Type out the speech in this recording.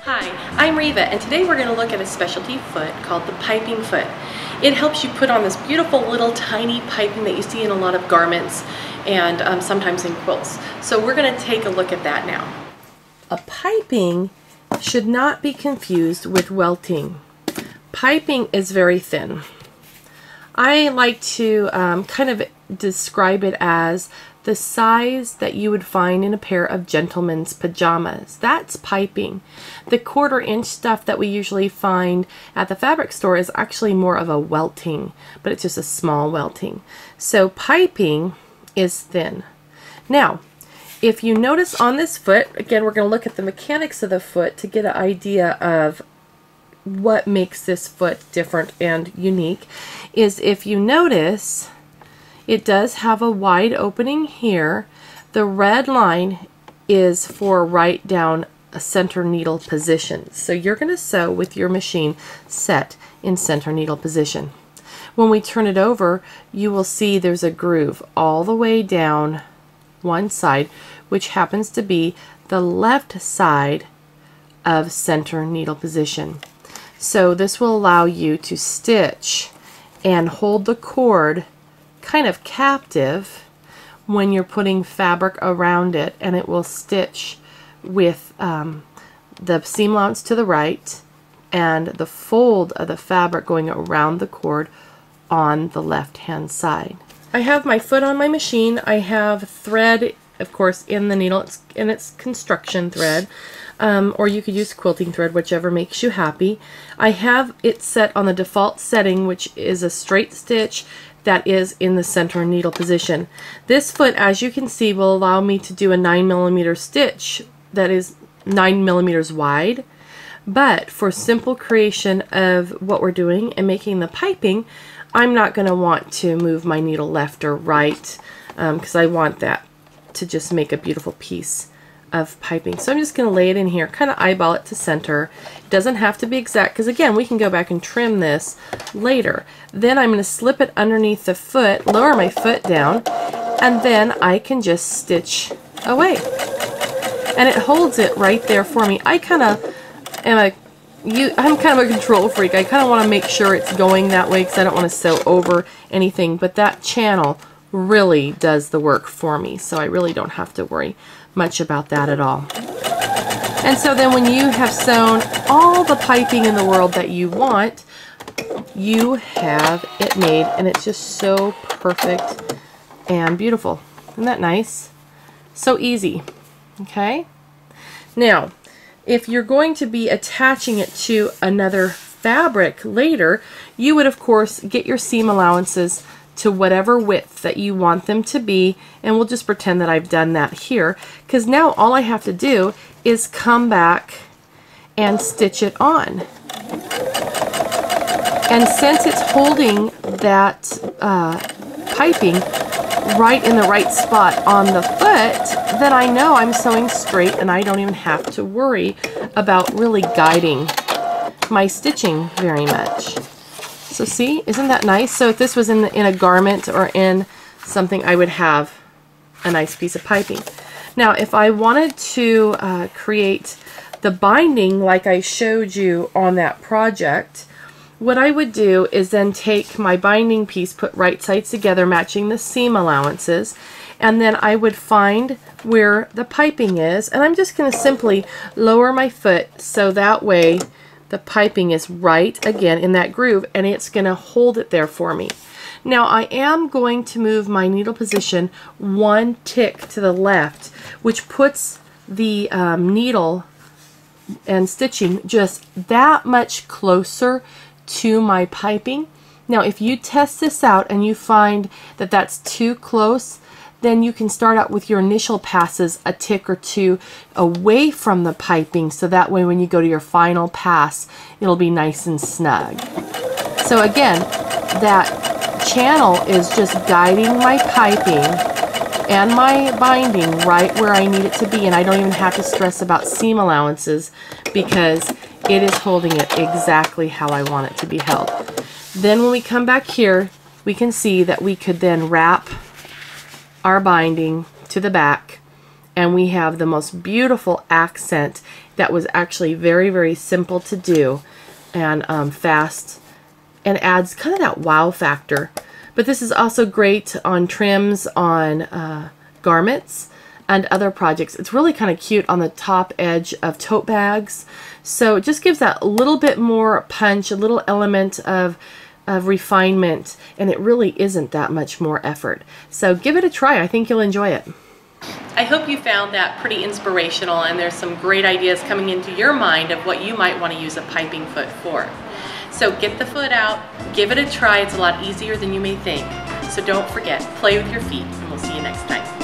Hi, I'm Reva, and today we're going to look at a specialty foot called the piping foot. It helps you put on this beautiful little tiny piping that you see in a lot of garments and sometimes in quilts. So we're going to take a look at that now. A piping should not be confused with welting. Piping is very thin. I like to kind of describe it as the size that you would find in a pair of gentlemen's pajamas. That's piping. The 1/4 inch stuff that we usually find at the fabric store is actually more of a welting, but it's just a small welting. So piping is thin. Now, if you notice on this foot, again, we're going to look at the mechanics of the foot to get an idea of what makes this foot different and unique, is if you notice, it does have a wide opening here. The red line is for right down a center needle position. So you're going to sew with your machine set in center needle position. When we turn it over, you will see there's a groove all the way down one side, which happens to be the left side of center needle position. So this will allow you to stitch and hold the cord kind of captive when you're putting fabric around it, and it will stitch with the seam allowance to the right and the fold of the fabric going around the cord on the left hand side. I have my foot on my machine. I have thread, of course, in the needle, and it's construction thread, or you could use quilting thread, whichever makes you happy. I have it set on the default setting, which is a straight stitch that is in the center needle position. This foot, as you can see, will allow me to do a 9mm stitch that is 9mm wide. But for simple creation of what we're doing and making the piping, I'm not going to want to move my needle left or right because I want that to just make a beautiful piece of piping. So I'm just going to lay it in here, kind of eyeball it to center. It doesn't have to be exact because, again, we can go back and trim this later. Then I'm going to slip it underneath the foot, lower my foot down, and then I can just stitch away. And it holds it right there for me. I kind of am I'm kind of a control freak. I kind of want to make sure it's going that way because I don't want to sew over anything, but that channel really does the work for me, so I really don't have to worry much about that at all. And so then when you have sewn all the piping in the world that you want, you have it made, and it's just so perfect and beautiful. Isn't that nice? So easy. Okay? Now, if you're going to be attaching it to another fabric later, you would, of course, get your seam allowances to whatever width that you want them to be, and we'll just pretend that I've done that here, because now all I have to do is come back and stitch it on. And since it's holding that piping right in the right spot on the foot, then I know I'm sewing straight and I don't even have to worry about really guiding my stitching very much. So see, isn't that nice? So if this was in a garment or in something, I would have a nice piece of piping. Now, if I wanted to create the binding like I showed you on that project, what I would do is then take my binding piece, put right sides together, matching the seam allowances, and then I would find where the piping is, and I'm just going to simply lower my foot so that way the piping is right again in that groove, and it's going to hold it there for me. Now I am going to move my needle position one tick to the left, which puts the needle and stitching just that much closer to my piping. Now if you test this out and you find that that's too close, then you can start out with your initial passes a tick or two away from the piping, so that way when you go to your final pass, it'll be nice and snug. So again, that channel is just guiding my piping and my binding right where I need it to be, and I don't even have to stress about seam allowances because it is holding it exactly how I want it to be held. Then when we come back here, we can see that we could then wrap our binding to the back and we have the most beautiful accent that was actually very, very simple to do and fast, and adds kind of that wow factor. But this is also great on trims, on garments, and other projects. It's really kind of cute on the top edge of tote bags. So it just gives that a little bit more punch, a little element of refinement, and it really isn't that much more effort. So give it a try. I think you'll enjoy it. I hope you found that pretty inspirational, and there's some great ideas coming into your mind of what you might want to use a piping foot for. So get the foot out, give it a try. It's a lot easier than you may think. So don't forget, play with your feet, and we'll see you next time.